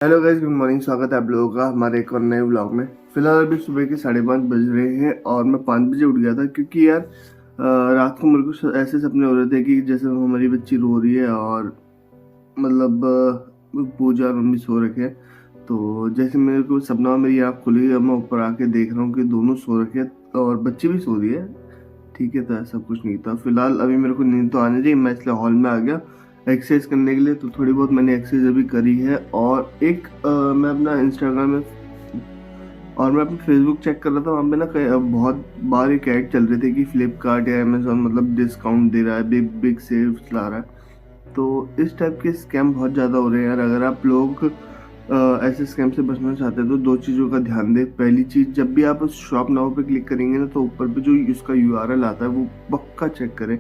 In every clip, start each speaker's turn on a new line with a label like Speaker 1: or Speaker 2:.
Speaker 1: Hello guys, good morning. स्वागत है आप लोगों का हमारे एक और नए व्लॉग में। फिलहाल अभी सुबह के 5:30 बज रहे हैं और मैं 5 बजे उठ गया था क्योंकि यार रात को मेरे को ऐसे सपने हो रहे थे कि जैसे हमारी बच्ची रो रही है और मतलब पूजा और मम्मी सो रखे हैं। तो जैसे मेरे को सपना मेरी आँख खुली और मैं ऊपर आके देख रहा हूँ कि दोनों सो रखे हैं और बच्ची भी सो रही है। ठीक है, तो ऐसा कुछ नहीं था। फिलहाल अभी मेरे को नींद तो आने रही, मैं इसलिए हॉल में आ गया एक्सरसाइज करने के लिए। तो थोड़ी बहुत मैंने एक्सरसाइज अभी करी है और एक मैं अपना इंस्टाग्राम में और मैं अपना फेसबुक चेक कर रहा था। वहाँ पे ना बहुत बार एक ऐड चल रहे थे कि फ्लिपकार्ट या अमेजोन मतलब डिस्काउंट दे रहा है, बिग बिग सेल्स ला रहा है। तो इस टाइप के स्कैम बहुत ज़्यादा हो रहे हैं यार। अगर आप लोग ऐसे स्कैम से बचना चाहते हैं तो दो चीज़ों का ध्यान दें। पहली चीज़, जब भी आप उस शॉप नाउ पे क्लिक करेंगे ना तो ऊपर पे जो उसका यूआरएल आता है वो पक्का चेक करें।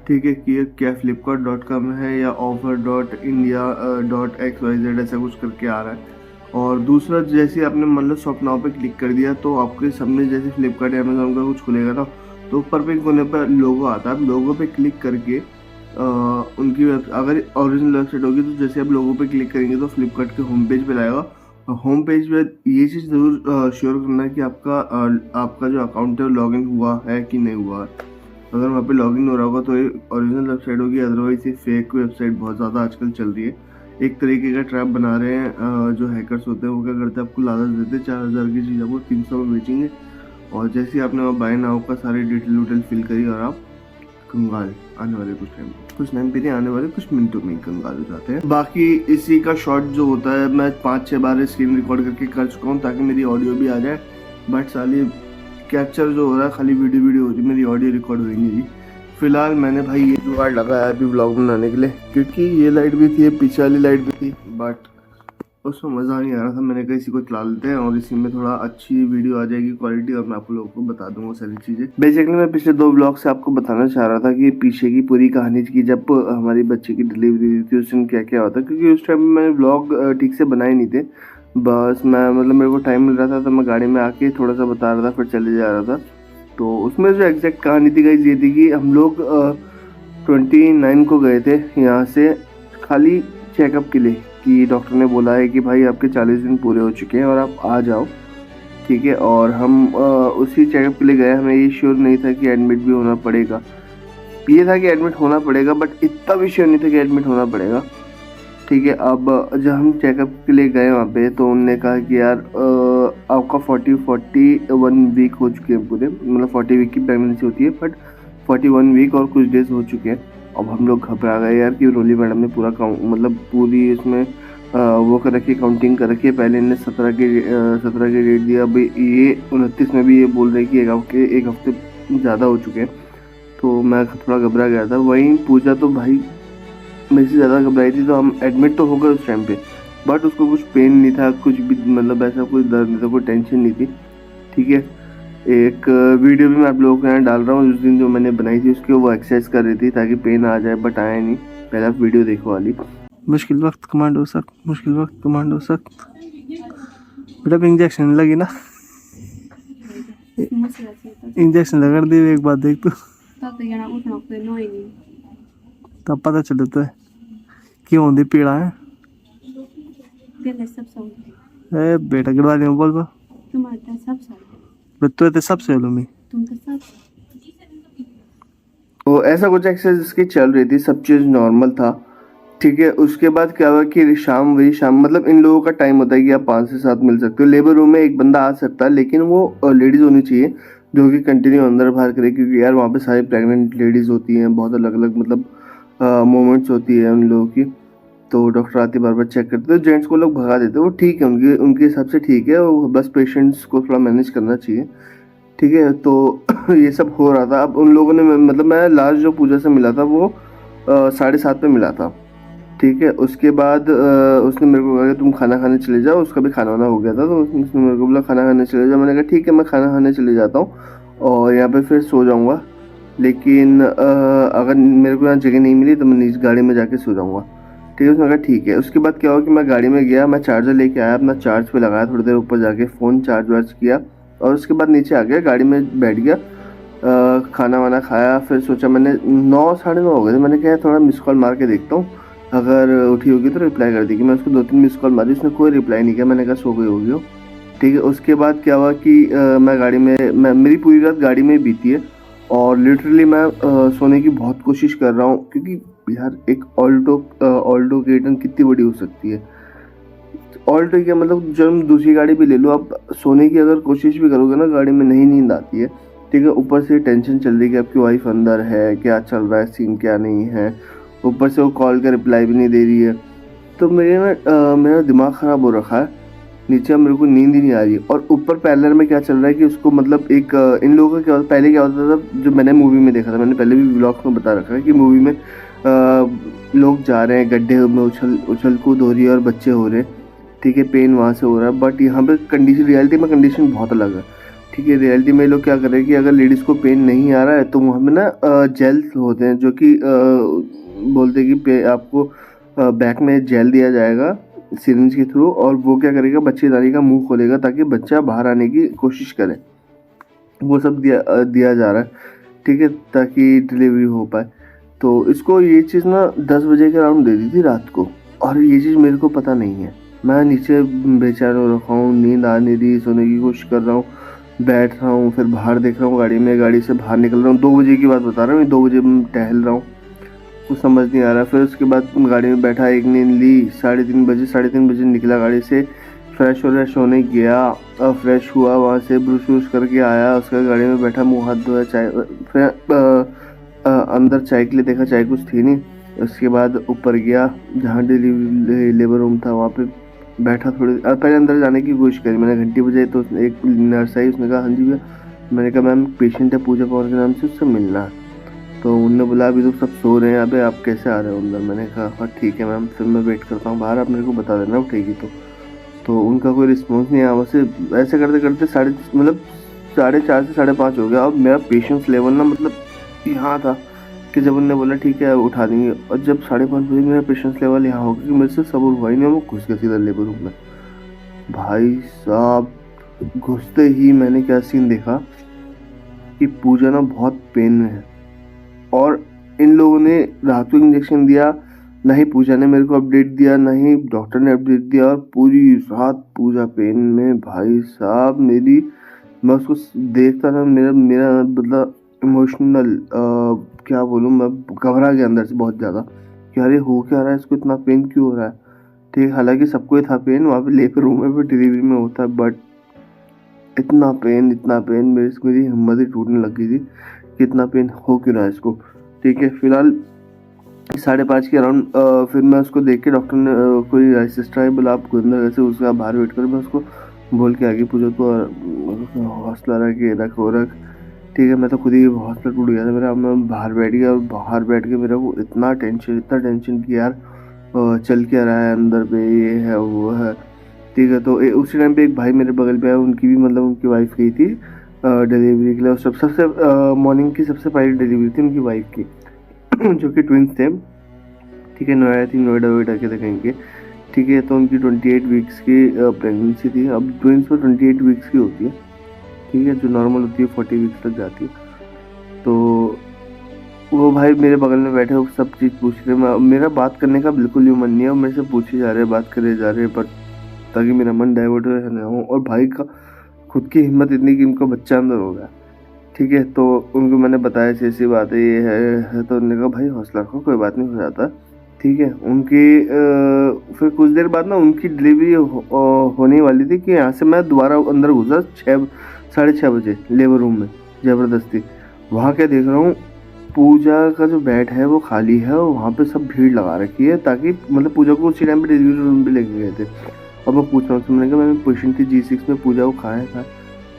Speaker 1: ठीक है कि ये क्या flipkart.com है या offer.india.xyz ऐसा कुछ करके आ रहा है। और दूसरा, जैसे आपने मतलब शॉप नाउ पे क्लिक कर दिया तो आपके सामने जैसे फ्लिपकार्ट या अमेजोन का कुछ खुलेगा ना तो ऊपर पे कोने पर लोगो आता है। आप लोगो पे क्लिक करके उनकी अगर ओरिजिनल वेबसाइट होगी तो जैसे आप लोगो पे क्लिक करेंगे तो फ्लिपकार्ट के होम पेज पे लाएगा। होम पेज पे ये चीज़ ज़रूर श्योर करना है कि आपका जो अकाउंट है वो लॉगिन हुआ है कि नहीं हुआ है। अगर वहाँ पे लॉगिन हो रहा होगा तो ये ओरिजिनल वेबसाइट होगी, अदरवाइज ये फेक वेबसाइट बहुत ज़्यादा आजकल चल रही है। एक तरीके का ट्रैप बना रहे हैं। जो हैकर्स होते हैं वो क्या करते हैं, आपको लालच देते हैं 4,000 की चीज़ आपको 300 में बेचेंगे और जैसे ही आपने वहाँ बाय नाउ का सारी डिटेल फिल करी और आप कंगाल आने वाले कुछ टाइम पे नहीं, आने वाले कुछ मिनटों में ही कंगाल हो जाते हैं। बाकी इसी का शॉर्ट जो होता है मैं 5-6 बार स्क्रीन रिकॉर्ड करके कर चुका हूँ ताकि मेरी ऑडियो भी आ जाए। बट साली कैप्चर जो हो रहा है खाली वीडियो हो रही, मेरी ऑडियो रिकॉर्ड हो ही नहीं रही। फिलहाल मैंने भाई ये जुगाड़ लगाया अभी व्लॉग बनाने के लिए क्योंकि ये लाइट भी थी, पीछे वाली लाइट भी थी, बट उसमें मज़ा नहीं आ रहा था। मैंने कहा इसी को चला लेते हैं और इसी में थोड़ा अच्छी वीडियो आ जाएगी क्वालिटी और मैं आप लोगों को बता दूंगा सारी चीज़ें। बेसिकली मैं पिछले 2 व्लॉग से आपको बताना चाह रहा था कि पीछे की पूरी कहानी की जब हमारी बच्चे की डिलीवरी थी उस दिन क्या क्या होता, क्योंकि उस टाइम में व्लॉग ठीक से बनाए नहीं थे। बस मैं मतलब मेरे को टाइम मिल रहा था तो मैं गाड़ी में आके थोड़ा सा बता रहा था फिर चले जा रहा था। तो उसमें जो एग्जैक्ट कहानी थी गाइस ये थी कि हम लोग 29 को गए थे यहाँ से खाली चेकअप के लिए कि डॉक्टर ने बोला है कि भाई आपके 40 दिन पूरे हो चुके हैं और आप आ जाओ। ठीक है, और हम उसी चेकअप के लिए गए। हमें ये श्योर नहीं था कि एडमिट भी होना पड़ेगा। ये था कि एडमिट होना पड़ेगा बट इतना भी श्योर नहीं था कि एडमिट होना पड़ेगा। ठीक है, अब जब हम चेकअप के लिए गए वहाँ पे तो उन्होंने कहा कि यार आपका 41 वीक हो चुके हैं पूरे, मतलब 40 वीक की प्रेगनेंसी होती है बट 41 वीक और कुछ डेज हो चुके हैं। अब हम लोग घबरा गए यार कि रोली मैडम ने पूरा मतलब पूरी इसमें वो कर रखी, काउंटिंग कर रखी है। पहले इन्हें 17 के डेट दिया, अभी ये 29 में भी ये बोल रहे कि एक हफ्ते ज़्यादा हो चुके हैं। तो मैं थोड़ा घबरा गया था। वहीं पूजा तो भाई मेरे से ज़्यादा घबराई थी। तो हम एडमिट तो हो गए उस टाइम पे बट उसको कुछ पेन नहीं था, कुछ भी मतलब ऐसा कुछ दर्द नहीं था, कोई टेंशन नहीं थी। ठीक है, एक वीडियो भी मैं आप लोगों को यहाँ डाल रहा हूँ उस दिन जो मैंने बनाई थी उसके, वो एक्सरसाइज कर रही थी ताकि पेन आ जाए बट आया नहीं। पहले आप वीडियो देखो वाली। मुश्किल वक्त कमांडो सख्त, मुश्किल वक्त कमांडो सख्त। बेटा इंजेक्शन लगी ना, इंजेक्शन लगा दे एक बात देख तू तब पता चले तो क्यों होती पीड़ा है। ए बेटा के बारे में बोल बा तो सबसे लूमी तो ऐसा कुछ एक्सरसाइज इसकी चल रही थी, सब चीज़ नॉर्मल था। ठीक है, उसके बाद क्या हुआ कि वही शाम मतलब इन लोगों का टाइम होता है कि आप 5 से 7 मिल सकते हो। लेबर रूम में एक बंदा आ सकता है लेकिन वो लेडीज़ होनी चाहिए जो कि कंटिन्यू अंदर बाहर करे, क्योंकि यार वहाँ पे सारी प्रेग्नेंट लेडीज़ होती हैं, बहुत अलग अलग मतलब मोमेंट्स होती है उन लोगों की। तो डॉक्टर आते बार बार चेक करते, तो जेंट्स को लोग भगा देते, वो ठीक है, उनके हिसाब से ठीक है, वो बस पेशेंट्स को थोड़ा मैनेज करना चाहिए। ठीक है, तो ये सब हो रहा था। अब उन लोगों ने मतलब मैं लास्ट जो पूजा से मिला था वो 7:30 पे मिला था। ठीक है, उसके बाद उसने मेरे को कहा कि तुम खाना खाने चले जाओ। उसका भी खाना वाना हो गया था तो उसने मेरे को बोला खाना खाने चले जाओ। मैंने कहा ठीक है मैं खाना खाने चले जाता हूँ और यहाँ पे फिर सो जाऊँगा, लेकिन अगर मेरे को यहाँ जगह नहीं मिली तो मैं नीचे गाड़ी में जाके सो जाऊँगा। ठीक है, उसने कहा ठीक है। उसके बाद क्या हुआ कि मैं गाड़ी में गया, मैं चार्जर लेके आया, अपना चार्ज पे लगाया, थोड़ी देर ऊपर जाके फ़ोन चार्ज वार्ज किया और उसके बाद नीचे आ गया, गाड़ी में बैठ गया, खाना वाना खाया। फिर सोचा मैंने 9 साढ़े 9 हो गए थे, मैंने कहा थोड़ा मिस कॉल मार के देखता हूँ। अगर उठी होगी तो रिप्लाई कर देगी। मैं उसको 2-3 मिस कॉल मारी, उसने कोई रिप्लाई नहीं किया। मैंने कहा सो गई होगी वो। ठीक है, उसके बाद क्या हुआ कि मैं गाड़ी में मेरी पूरी रात गाड़ी में ही बीती है और लिटरली मैं सोने की बहुत कोशिश कर रहा हूँ, क्योंकि यार एक ऑल्टो केटन कितनी बड़ी हो सकती है। ऑल्टो क्या मतलब, जब हम दूसरी गाड़ी भी ले लो, आप सोने की अगर कोशिश भी करोगे ना गाड़ी में, नहीं नींद आती है। ठीक है, ऊपर से टेंशन चल रही है कि आपकी वाइफ अंदर है, क्या चल रहा है सीन, क्या नहीं है। ऊपर से वो कॉल का रिप्लाई भी नहीं दे रही है। तो मेरा दिमाग ख़राब हो रखा है। नीचे मेरे को नींद ही नहीं आ रही है और ऊपर पैरेलल में क्या चल रहा है कि उसको मतलब एक इन लोगों का क्या पहले क्या होता था, जो मैंने मूवी में देखा था, मैंने पहले भी व्लॉग्स में बता रखा है कि मूवी में लोग जा रहे हैं गड्ढे में, उछल कूद हो रही है और बच्चे हो रहे हैं। ठीक है, पेन वहाँ से हो रहा है, बट यहाँ पे कंडीशन, रियलिटी में कंडीशन बहुत अलग है। ठीक है, रियलिटी में लोग क्या कर रहे हैं कि अगर लेडीज़ को पेन नहीं आ रहा है तो वहाँ पे ना जेल्स होते हैं, जो कि बोलते हैं कि आपको बैक में जेल दिया जाएगा सिरिंज के थ्रू, और वो क्या करेगा, बच्चेदानी का मुंह खोलेगा ताकि बच्चा बाहर आने की कोशिश करे। वो सब दिया जा रहा है। ठीक है, ताकि डिलीवरी हो पाए। तो इसको ये चीज़ ना 10 बजे के अराउंड दे दी थी रात को, और ये चीज़ मेरे को पता नहीं है। मैं नीचे बेचैन हो रखा हूँ, नींद आ नहीं रही, सोने की कोशिश कर रहा हूँ, बैठ रहा हूँ, फिर बाहर देख रहा हूँ गाड़ी में, गाड़ी से बाहर निकल रहा हूँ। 2 बजे की बात बता रहा हूँ, 2 बजे मैं टहल रहा हूँ, कुछ समझ नहीं आ रहा। फिर उसके बाद गाड़ी में बैठा, एक नींद ली, 3:30 बजे निकला गाड़ी से, फ्रेश होने गया, फ्रेश हुआ, वहाँ से ब्रश व्रुश करके आया, उसके गाड़ी में बैठा, मुँह हाथ धोया, चाय, फिर अंदर चाय के लिए देखा, चाय कुछ थी नहीं। उसके बाद ऊपर गया जहाँ डिलीवरी लेबर रूम था, वहाँ पे बैठा, थोड़ी पहले अंदर जाने की कोशिश करी। मैंने घंटी बजाई तो एक नर्स आई, उसने कहा हाँ जी भैया। मैंने कहा मैम पेशेंट है पूजा पवार के नाम से, उससे मिलना है। तो उनने बोला अभी तो सब सो रहे हैं, अबे आप कैसे आ रहे हो अंदर। मैंने कहा हाँ ठीक है मैम, फिर मैं वेट करता हूँ बाहर, आप मेरे को बता देना उठेगी तो उनका कोई रिस्पॉन्स नहीं आया। वैसे ऐसे करते करते 4:30 से 5:30 हो गया। और मेरा पेशेंस लेवल ना मतलब यहाँ था कि जब उनने बोला ठीक है उठा देंगे, और जब 5:30 बजे मेरा पेशेंस लेवल यहाँ हो गया कि मेरे से सब्र हुआ ही नहीं, वो घुस गया सीधा लेबर रूम में। भाई साहब, घुसते ही मैंने क्या सीन देखा कि पूजा ना बहुत पेन में है, और इन लोगों ने रात को इंजेक्शन दिया, ना ही पूजा ने मेरे को अपडेट दिया, ना ही डॉक्टर ने अपडेट दिया, और पूरी रात पूजा पेन में। भाई साहब मैं उसको देखता ना, मेरा मेरा मतलब इमोशनल क्या बोलूँ, मैं घबरा गया अंदर से बहुत ज़्यादा कि अरे हो क्या रहा है, इसको इतना पेन क्यों हो रहा है। ठीक, हालांकि सबको ही था पेन, वहाँ पे लेबर रूम में भी डिलीवरी में होता है, बट इतना पेन मेरी हिम्मत ही टूटने लग गई थी कि इतना पेन हो क्यों रहा है इसको। ठीक है, फिलहाल 5:30 के अराउंड फिर मैं उसको देख के, डॉक्टर ने कोई सिस्टर आई, बोला आप अंदर कैसे, उसका बाहर वेट करो। मैं उसको बोल के आगे पूछो तो हौसला रख। ठीक है, मैं तो खुद ही हौसला टूट गया था मेरा। मैं बाहर बैठ गया, और बाहर बैठ के मेरा को इतना टेंशन कि यार चल क्या रहा है अंदर पे, ये है वो है। ठीक है, तो उसी टाइम पे एक भाई मेरे बगल पे आया, उनकी भी मतलब उनकी वाइफ गई थी डिलीवरी के लिए, और सबसे मॉर्निंग की सबसे पहली डिलीवरी थी उनकी वाइफ की जो कि ट्विंस थे। ठीक है, नोएडा के थे कहीं के। ठीक है, तो उनकी 28 वीक्स की प्रेगनेंसी थी। अब ट्विंस में 28 वीक्स की होती है। ठीक है, जो नॉर्मल होती है 40 वीक्स तक जाती है। तो वो भाई मेरे बगल में बैठे, वो सब चीज़ पूछ रहे। मेरा बात करने का बिल्कुल भी मन नहीं है, और मेरे से पूछे जा रहे हैं, बात करे जा रहे हैं, पर ताकि मेरा मन डाइवर्ट ना हो। और भाई का खुद की हिम्मत इतनी कि उनका बच्चा अंदर हो गया। ठीक है, तो उनको मैंने बताया ऐसी बात है, ये है। तो उन्होंने कहा भाई हौसला रखो, कोई बात नहीं, हो जाता। ठीक है, फिर कुछ देर बाद ना उनकी डिलीवरी होने वाली थी कि यहाँ से मैं दोबारा अंदर घुसा 6:30 बजे लेबर रूम में ज़बरदस्ती। वहाँ क्या देख रहा हूँ, पूजा का जो बेड है वो खाली है, और वहाँ पे सब भीड़ लगा रखी है, ताकि मतलब पूजा को उसी टाइम पे डिलीवरी रूम पे लेके गए थे। अब मैं पूछ रहा हूँ, मैंने कहा मैंने पेशेंट थी G6 में, पूजा को खाया था।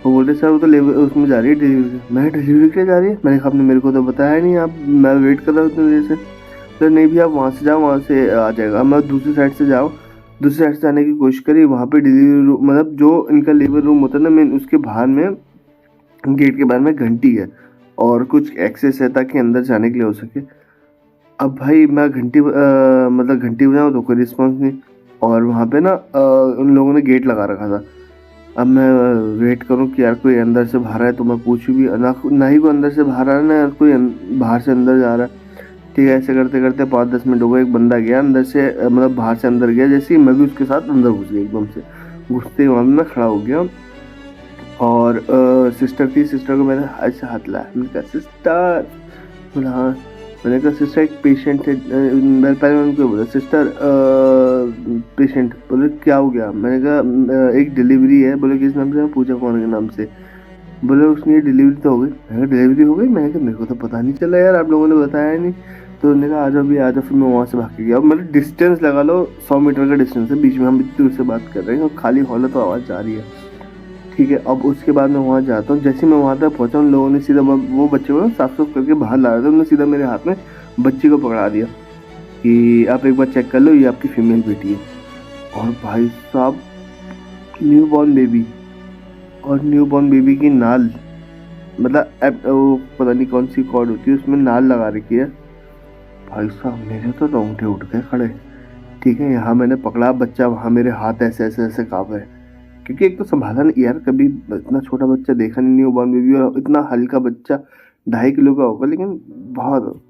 Speaker 1: वो बोल रहे सर वो तो लेबर उसमें जा रही है डिलीवरी। मैं डिलीवरी के लिए जा रही है? मैंने कहा आपने मेरे को तो बताया नहीं, आप मैं वेट कर रहा हूँ इतनी देर से। सर नहीं भी, आप वहाँ से जाओ, वहाँ से आ जाएगा। मैं दूसरी साइड से दूसरी साइड से आने की कोशिश करी। वहाँ पे डिलीवरी रूम मतलब जो इनका लेबर रूम होता है ना, मैं उसके बाहर में, गेट के बाहर में घंटी है और कुछ एक्सेस है ताकि अंदर जाने के लिए हो सके। अब भाई मैं मतलब घंटी बजाऊँ तो कोई रिस्पॉन्स नहीं, और वहाँ पे ना उन लोगों ने गेट लगा रखा था। अब मैं वेट करूं कि यार कोई अंदर से बाहर है, तो मैं पूछूं भी ना ही कोई अंदर से बाहर आ रहा है, ना कोई बाहर से अंदर जा रहा है। ठीक है। ऐसे करते करते 5-10 मिनट हो गए, एक बंदा गया अंदर से, मतलब बाहर से अंदर गया, जैसे ही मैं भी उसके साथ अंदर घुस गया एकदम से। घुसते ही वहाँ पे मैं खड़ा हो गया और सिस्टर थी, सिस्टर को मैंने ऐसे हाथ लाया, मैंने कहा सिस्टर, बोला हाँ। मैंने कहा सिस्टर एक पेशेंट है, पहले मैंने उनको बोला सिस्टर पेशेंट, बोले क्या हो गया। मैंने कहा एक डिलीवरी है। बोले किस नाम से, पूजा कुमार के नाम से। बोले उसकी डिलीवरी तो हो गई। मैंने कहा डिलीवरी हो गई, मैंने कहा मेरे को तो पता नहीं चला यार, आप लोगों ने बताया नहीं। तो उन्होंने कहा आ जाओ भी आ जाओ। फिर मैं वहाँ से भाग के गया। मतलब डिस्टेंस लगा लो 100 मीटर का डिस्टेंस है बीच में, हम इतनी दूर से बात कर रहे हैं और खाली हॉल है तो आवाज़ जा रही है। ठीक है। अब उसके बाद मैं वहाँ जाता हूँ, जैसे मैं वहाँ तक पहुँचा, उन लोगों ने सीधा वो बच्चे को साफ साफ करके बाहर ला रहे थे, उन्होंने सीधा मेरे हाथ में बच्ची को पकड़ा दिया कि आप एक बार चेक कर लो, ये आपकी फीमेल बेटी है। और भाई साहब, न्यू बॉर्न बेबी, और न्यू बॉर्न बेबी की नाल, मतलब वो पता नहीं कौन सी कॉर्ड होती है उसमें नाल लगा रखी है। भाई साहब मेरे तो रोंगटे उठ गए खड़े। ठीक है। यहाँ मैंने पकड़ा बच्चा, वहाँ मेरे हाथ ऐसे ऐसे ऐसे काँप रहे, क्योंकि एक तो संभाला नहीं यार, कभी इतना छोटा बच्चा देखा नहीं, न्यू बॉर्न बेबी, और इतना हल्का बच्चा 2.5 किलो का होगा, लेकिन बहुत।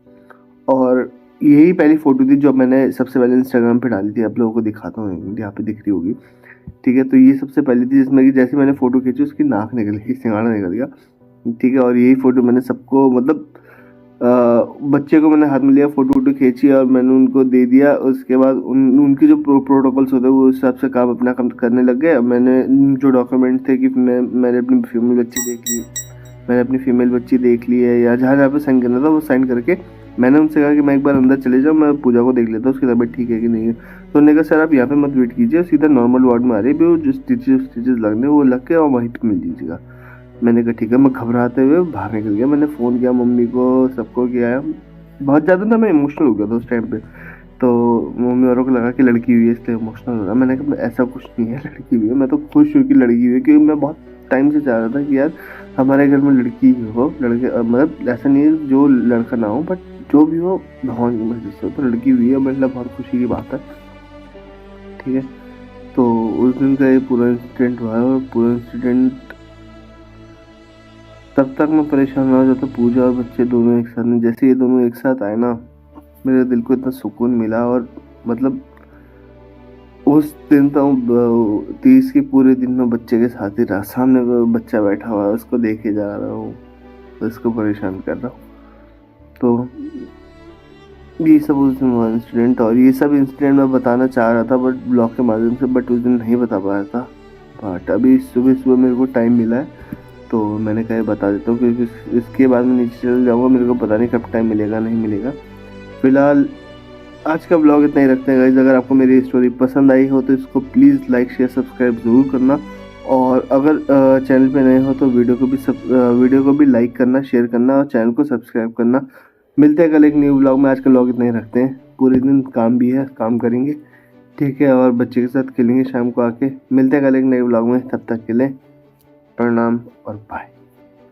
Speaker 1: और यही पहली फोटो थी जो मैंने सबसे पहले इंस्टाग्राम पे डाली थी, आप लोगों को दिखाता हूँ, यहाँ पे दिख रही होगी। ठीक है। तो ये सबसे पहली थी जिसमें कि जैसे मैंने फोटो खींची उसकी नाक निकल गई, सिंगाड़ा निकल गया। ठीक है। और यही फोटो मैंने सबको, मतलब बच्चे को मैंने हाथ में लिया, फोटो वोटो खींची और मैंने उनको दे दिया। उसके बाद उनकी जो प्रोटोकॉल्स होते हैं वो उस हिसाब से काम अपना काम करने लग गए। मैंने जो डॉक्यूमेंट थे कि मैंने अपनी फीमेल बच्ची देख ली, मैंने अपनी फीमेल बच्ची देख ली है, या जहाँ जहाँ पे साइन करना था वो साइन करके मैंने उनसे कहा कि मैं एक बार अंदर चले जाऊँ, मैं पूजा को देख लेता हूँ उसकी तबीयत ठीक है कि नहीं है। तो उन्होंने कहा सर आप यहाँ पे मत वेट कीजिए, सीधा नॉर्मल वार्ड में आ रही है, वो जो स्टिचेस लगने वो लग के और वहीं पर मिल दीजिएगा। मैंने कहा ठीक है। मैं घबराते हुए बाहर निकल गया। मैंने फ़ोन किया मम्मी को, सबको किया। बहुत ज़्यादा ना मैं इमोशनल हो गया था उस टाइम पे। तो मम्मी वालों को लगा कि लड़की हुई है इसलिए इमोशनल हो रहा। मैंने कहा ऐसा कुछ नहीं है, लड़की हुई है। मैं तो खुश हूँ कि लड़की हुई है, क्योंकि मैं बहुत टाइम से चाह रहा था कि यार हमारे घर में लड़की ही हो। लड़के मतलब ऐसा नहीं है जो लड़का ना हो, बट जो भी हो भगवान की मर्जी से हो। तो लड़की हुई है, मतलब बहुत खुशी की बात है। ठीक है। तो उस दिन का ये पूरा इंसिडेंट हुआ है, और पूरा इंसिडेंट तब तक मैं परेशान रहा जब तक पूजा और बच्चे दोनों एक साथ नहीं। जैसे ये दोनों एक साथ आए ना, मेरे दिल को इतना सुकून मिला। और मतलब उस दिन तो 30 के पूरे दिन में बच्चे के साथ ही रहा। सामने वो बच्चा बैठा हुआ है, उसको देखे जा रहा हूँ, उसको परेशान कर रहा हूँ। तो ये सब उस दिन हुआ इंसिडेंट, और ये सब इंसिडेंट मैं बताना चाह रहा था बट ब्लॉग के माध्यम से, बट उस दिन नहीं बता पाया था। बट अभी सुबह सुबह मेरे को टाइम मिला है तो मैंने कहा बता देता हूँ, क्योंकि इसके बाद मैं नीचे चल जाऊँगा, मेरे को पता नहीं कब टाइम मिलेगा नहीं मिलेगा। फिलहाल आज का ब्लॉग इतना ही रखते हैं गाइस। अगर आपको मेरी स्टोरी पसंद आई हो तो इसको प्लीज़ लाइक शेयर सब्सक्राइब ज़रूर करना, और अगर चैनल पे नए हो तो वीडियो को भी लाइक करना, शेयर करना और चैनल को सब्सक्राइब करना। मिलते हैं कल एक न्यू ब्लॉग में। आज का ब्लॉग इतना ही रखते हैं, पूरे दिन काम भी है, काम करेंगे। ठीक है। और बच्चे के साथ खेलेंगे शाम को आके। मिलते हैं कल एक नए ब्लॉग में, तब तक के लिए प्रणाम और बाय।